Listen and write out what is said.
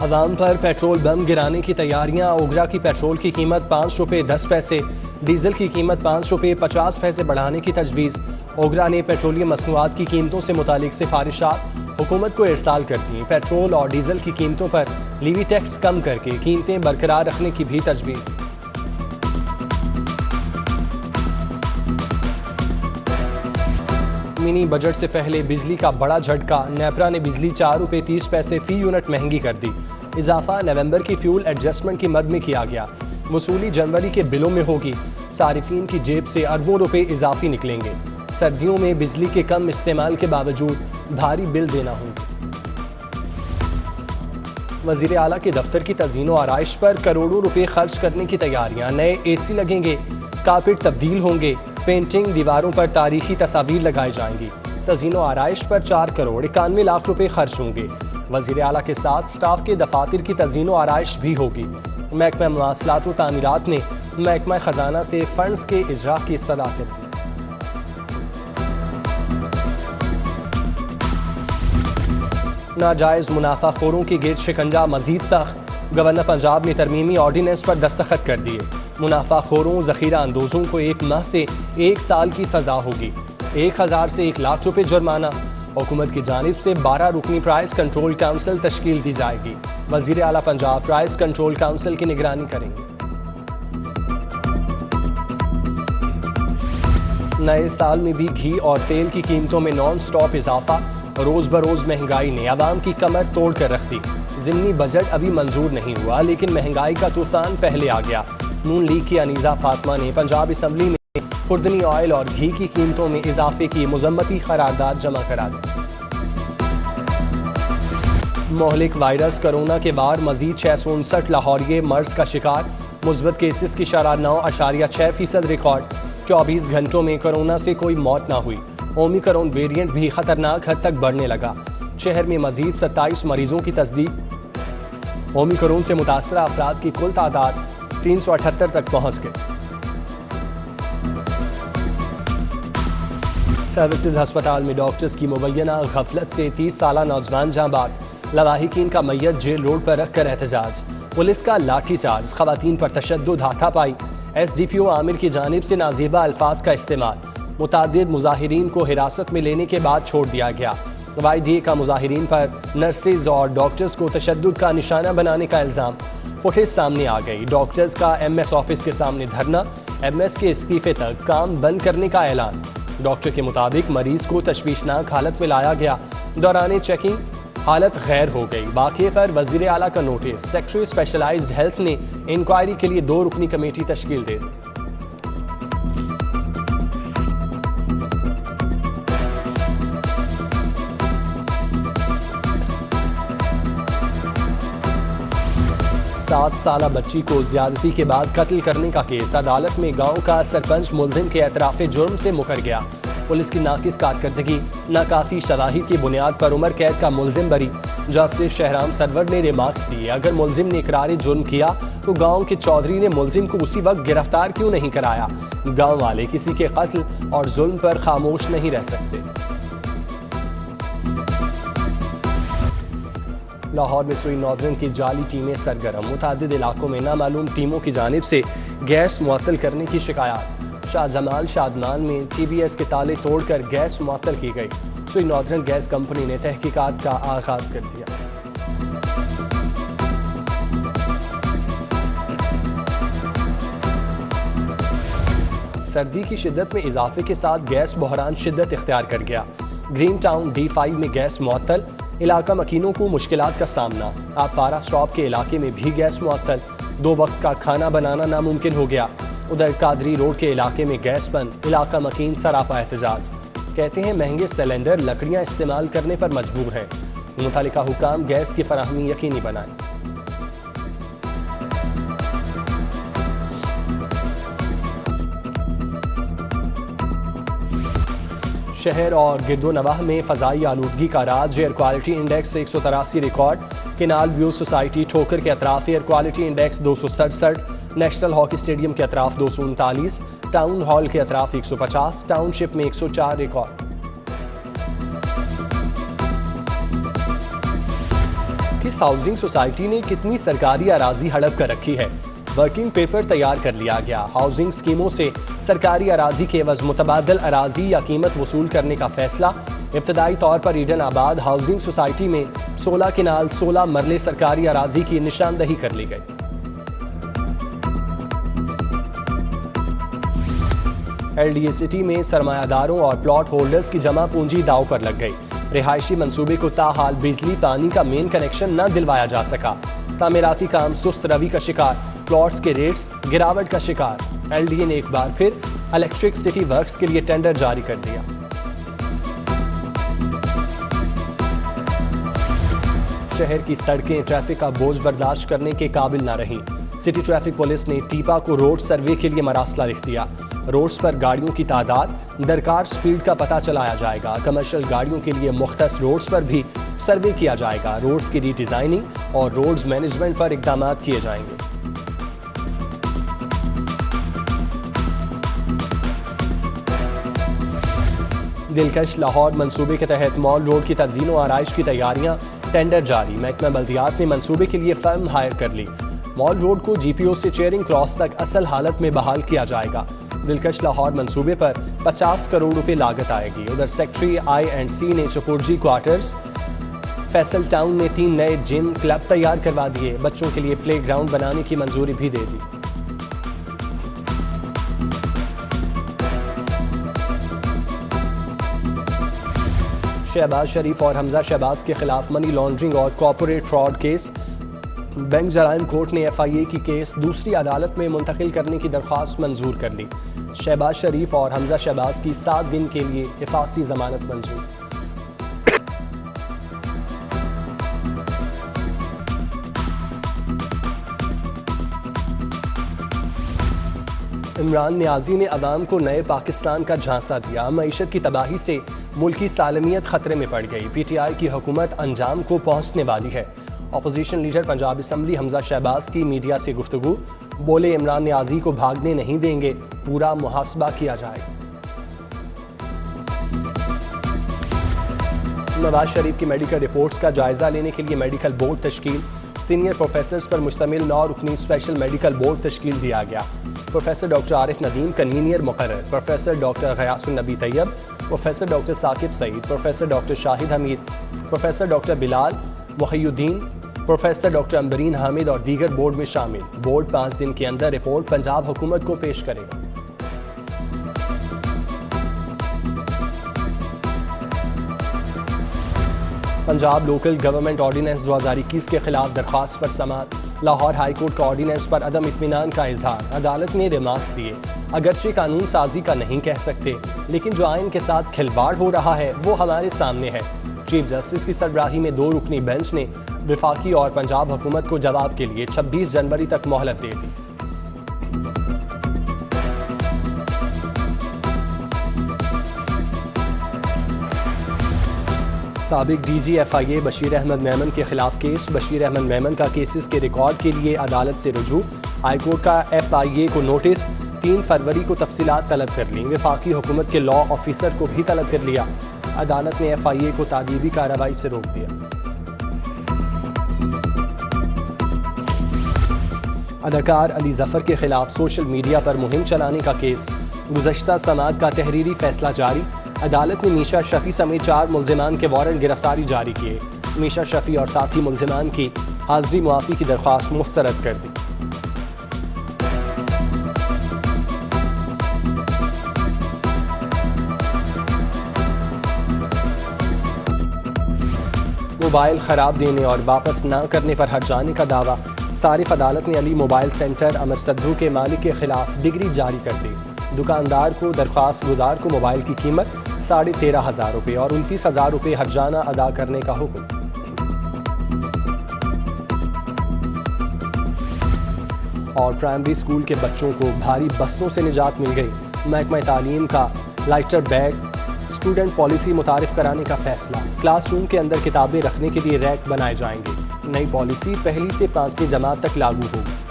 अवाम पर petrol bomb गिराने की तैयारियां। ओगरा की पेट्रोल की कीमत 5 रुपये 10 पैसे, डीजल की कीमत 5 रुपये 50 पैसे बढ़ाने की तजवीज़। ओगरा ने पेट्रोलियम मसनूआत की कीमतों से मुतालिक सिफारिशात हुकूमत को इरसाल कर दी। पेट्रोल और डीजल की कीमतों पर लीवी टैक्स कम करके कीमतें बरकरार रखने की भी तजवीज़। मिनी बजट से पहले बिजली का बड़ा झटका। नेपरा ने बिजली 4 रुपये 30 पैसे फी यूनिट महंगी कर दी। इजाफा नवंबर की फ्यूल एडजस्टमेंट की मद में किया गया। वसूली जनवरी के बिलों में होगी। सारिफीन की जेब से अरबों रुपए इजाफी निकलेंगे। सर्दियों में बिजली के कम इस्तेमाल के बावजूद भारी बिल देना होगा। वजीर आला के दफ्तर की तज़ीन व आराइश पर करोड़ों रुपए खर्च करने की तैयारियां। नए AC लगेंगे, कारपेट तब्दील होंगे, पेंटिंग, दीवारों पर तारीखी तस्वीर लगाई जाएंगी। तज़ीन व आराइश पर 4 करोड़ 91 लाख रुपए खर्च होंगे। वजीर आला के साथ स्टाफ के दफातर की तज़ीन व आराइश भी होगी। महकमा मवासलात व तामीरात ने महकमा खजाना से फंड्स के इजरा की इस्तदा कर दी। नाजायज़ मुनाफाखोरों की गिरद शिकंजा मजीद सख्त। गवर्नर पंजाब ने तरमीमी ऑर्डिनेंस पर दस्तखत कर दिए। मुनाफाखोरों ज़ख़ीरा अंदोज़ों को 1 माह से 1 साल की सज़ा होगी। 1000 से 1 लाख रुपए जुर्माना। हुकूमत की जानिब से 12 रुकनी प्राइस कंट्रोल काउंसिल तश्कील दी जाएगी। वज़ीर आला पंजाब प्राइस कंट्रोल काउंसिल की निगरानी करेंगे। नए साल में भी घी और तेल की कीमतों में नॉन स्टॉप इजाफा। रोज़ बरोज़ महंगाई ने आवाम की कमर तोड़ कर रख दी। ज़िमनी बजट अभी मंजूर नहीं हुआ, लेकिन महंगाई का तूफान पहले आ गया। नून लीग की अनीज़ा फातिमा ने पंजाब असम्बली में खुर्दनी ऑयल और घी की कीमतों में इजाफे की मुज़म्मती करारदाद जमा करा दी। मोहलिक वायरस कोरोना के बाद मजीद 659 लाहौरिये मर्ज का शिकार। मुस्बत केसेस की शरह 9.6% रिकॉर्ड। 24 घंटों में कोरोना से कोई मौत ना हुई। ओमिक्रॉन वेरिएंट भी खतरनाक हद तक बढ़ने लगा। शहर में मजीद 27 मरीजों की तस्दीक। ओमिक्रॉन से मुतासरा अफराद की कुल तादाद 378 तक पहुंच गई। सर्विसेज अस्पताल में डॉक्टर्स की मुबैना गफलत से 30 साला नौजवान जाँ बाग। लवाहिकीन का मैयत जेल रोड पर रखकर एहतजाज। पुलिस का लाठीचार्ज। खवातीन पर तशद्दुद हाथापाई। SDPO आमिर की जानिब से नाजेबा अल्फाज का इस्तेमाल। मुतादिद मुजाहिरीन को हिरासत में लेने के बाद छोड़ दिया गया। YDA का मुजाहिरीन पर नर्सेज और डॉक्टर्स को तशद्दुद का निशाना बनाने का इल्ज़ाम। फुटेज सामने आ गई। डॉक्टर्स का MS ऑफिस के सामने धरना। MS के इस्तीफे तक काम बंद करने का ऐलान। डॉक्टर के मुताबिक मरीज को तशवीशनाक हालत में लाया गया। दौरान चेकिंग हालत गैर हो गई। वाक़े पर वज़ीर आला का नोटिस। सेक्रेटरी स्पेशलाइज्ड हेल्थ ने इंक्वायरी के लिए 2 रुकनी कमेटी तश्कील दे दी। सात साला बच्ची को ज्यादती के बाद कत्ल करने का केस। अदालत में गांव का सरपंच मुल्जिम के एतराफ़ जुर्म से मुकर गया। पुलिस की नाकिस कारकर्दगी, नाकाफी शवाहिद की बुनियाद पर उम्र कैद का मुल्जिम बरी। जस्टिस शहराम सरवर ने रिमार्क्स दिए, अगर मुल्जिम ने इकरार जुर्म किया तो गांव के चौधरी ने मुल्जिम को उसी वक्त गिरफ्तार क्यों नहीं कराया। गांव वाले किसी के कत्ल और जुल्म पर खामोश नहीं रह सकते। लाहौर में सुई नॉर्दर्न की जाली टीमें सरगर्म। मुतादिद इलाकों में नामालूम टीमों की जानिब से गैस मुअत्तल करने की शिकायत। शाहजमाल शादमान में TBS के ताले तोड़कर गैस मुअत्तल की गई। सुई नॉर्दर्न गैस कंपनी ने तहकीकात का आगाज कर दिया। सर्दी की शिद्दत में इजाफे के साथ गैस बहरान शिद्दत इख्तियार कर गया। ग्रीन टाउन D5 में गैस मुअत्तल। इलाका मकीनों को मुश्किलात का सामना। आपारा स्टॉप के इलाके में भी गैस मुअत्तल। 2 वक्त का खाना बनाना नामुमकिन हो गया। उधर कादरी रोड के इलाके में गैस बंद। इलाका मकीन सरापा एहतजाज। कहते हैं महंगे सिलेंडर लकड़ियां इस्तेमाल करने पर मजबूर हैं। मुतालिका हुकाम गैस की फराहमी यकीनी बनाएं। शहर और गिरदोनवाह में फ़ज़ाई आलूदगी का राज। Air quality index 183 record. Canal view society ठोकर के अतराफ air quality index 267। National hockey stadium के अतराफ 239। टाउन हॉल के अतराफ 150। टाउनशिप में 104 रिकॉर्ड। किस हाउसिंग सोसाइटी ने कितनी सरकारी अराजी हड़प कर रखी है? वर्किंग पेपर तैयार कर लिया गया। हाउसिंग स्कीमों से सरकारी अराजी के एवज मुतबादल अराजी या कीमत वसूल करने का फैसला। इब्तदाई तौर पर ईडन आबाद हाउसिंग सोसाइटी में 16 किनाल 16 मरले सरकारी अराजी की निशानदही कर ली गई। LDA सिटी में सरमायादारों और प्लॉट होल्डर्स की जमा पूंजी दाव पर लग गई। रिहायशी मंसूबे को ताहाल बिजली पानी का मेन कनेक्शन न दिलवाया जा सका। तामीराती काम सुस्त रवि का शिकार, प्लॉट्स के रेट्स गिरावट का शिकार। LDA ने एक बार फिर इलेक्ट्रिक सिटी वर्क्स के लिए टेंडर जारी कर दिया। शहर की सड़कें ट्रैफिक का बोझ बर्दाश्त करने के काबिल न रहीं। सिटी ट्रैफिक पुलिस ने टीपा को रोड सर्वे के लिए मरासला लिख दिया। रोड्स पर गाड़ियों की तादाद, दरकार स्पीड का पता चलाया जाएगा। कमर्शियल गाड़ियों के लिए मुख्तस रोड्स पर भी सर्वे किया जाएगा। रोड्स की रीडिजाइनिंग और रोड्स मैनेजमेंट पर इक़दाम किए जाएंगे। दिलकश लाहौर मंसूबे के तहत मॉल रोड की तज़ीन व आराइश की तैयारियां, टेंडर जारी। महकमा बल्दियात ने मंसूबे के लिए फर्म हायर कर ली। मॉल रोड को GPO से चेयरिंग क्रॉस तक असल हालत में बहाल किया जाएगा। दिलकश लाहौर मंसूबे पर 50 करोड़ रुपए लागत आएगी। उधर सेक्रेटरी I&C ने चपुर्जी क्वार्टर्स, फैसल टाउन में 3 नए जिम क्लब तैयार करवा दिए। बच्चों के लिए प्ले ग्राउंड बनाने की मंजूरी भी दे दी। शहबाज शरीफ और हमजा शहबाज के खिलाफ मनी लॉन्ड्रिंग और कॉर्पोरेट फ्रॉड केस। बैंक जराइम कोर्ट ने FIA की केस दूसरी अदालत में मुंतकिल करने की दरख्वास्त मंजूर कर ली। शहबाज शरीफ और हमजा शहबाज की 7 दिन के लिए हिफाजती जमानत मंजूर। इमरान नियाजी ने अवाम को नए पाकिस्तान का झांसा दिया। मईशत की तबाही से मुल्की सालमियत खतरे में पड़ गई। PTI की हुकूमत अंजाम को पहुंचने वाली है। Opposition leader Punjab assembly Hamza Shahbaz की मीडिया से गुफ्तगू। बोले, इमरान नियाजी को भागने नहीं देंगे, पूरा मुहासबा किया जाएगा। नवाज शरीफ की मेडिकल रिपोर्ट्स का जायजा लेने के लिए मेडिकल बोर्ड तश्कील। सीनियर प्रोफेसर्स पर मुश्तमिल 9 रुकनी स्पेशल मेडिकल बोर्ड तश्कील दिया गया। Professor doctor Arif Nadeem convener मुकर्रर, professor doctor Ghiasun Nabi Tayyab, professor doctor Saqib Saeed, professor doctor Shahid Hameed, professor doctor Bilal Mohiuddin, professor doctor Ambreen Hamid और दीगर बोर्ड में शामिल। बोर्ड 5 दिन के अंदर रिपोर्ट पंजाब हुकूमत को पेश करेगा। पंजाब लोकल गवर्नमेंट ऑर्डिनेंस 2021 के खिलाफ दरख्वास्त पर समाअत। लाहौर हाई कोर्ट का ऑर्डिनेंस पर अदम इत्मीनान का इजहार। अदालत ने रिमार्क्स दिए, अगरचे कानून साजी का नहीं कह सकते, लेकिन जो आइन के साथ खिलवाड़ हो रहा है वो हमारे सामने है। चीफ जस्टिस की सरबराही में 2 रुकनी बेंच ने विफाकी और पंजाब हुकूमत को जवाब के लिए 26 जनवरी तक मोहलत दे दी। साबिक DG FIA बशीर अहमद मेमन के खिलाफ केस। बशीर अहमद मेमन का केसेस के रिकॉर्ड के लिए अदालत से रुजू। हाईकोर्ट का FIA को नोटिस। 3 फरवरी को तफसीलात तलब कर ली। वफाकी हुकूमत के लॉ ऑफिसर को भी तलब कर लिया। अदालत ने FIA को तादीबी कार्रवाई से रोक दिया। अदाकार अली जफर के खिलाफ सोशल मीडिया पर मुहिम चलाने का केस। गुज़श्ता समाअत का तहरीरी फैसला जारी। अदालत ने मीशा शफी समेत 4 मुल्जिमान के वारंट गिरफ्तारी जारी किए। मीशा शफी और साथी मुल्जिमान की हाजिरी मुआफ़ी की दरख्वास्त मुस्तरद कर दी। मोबाइल ख़राब देने और वापस ना करने पर हट जाने का दावा। सारिफ अदालत ने अली मोबाइल सेंटर अमर सद्दू के मालिक के खिलाफ डिग्री जारी कर दी। दुकानदार को दरख्वास्त गुजार को मोबाइल की कीमत 13,500 रुपये और 29,000 रुपये हर्जाना अदा करने का हुक्म। और प्राइमरी स्कूल के बच्चों को भारी बस्तों से निजात मिल गई। महकमा तालीम का लाइटर बैग स्टूडेंट पॉलिसी मुतारिफ कराने का फैसला। क्लासरूम के अंदर किताबें रखने के लिए रैक बनाए जाएंगे। नई पॉलिसी 1ली से 5वीं जमात तक लागू होगी।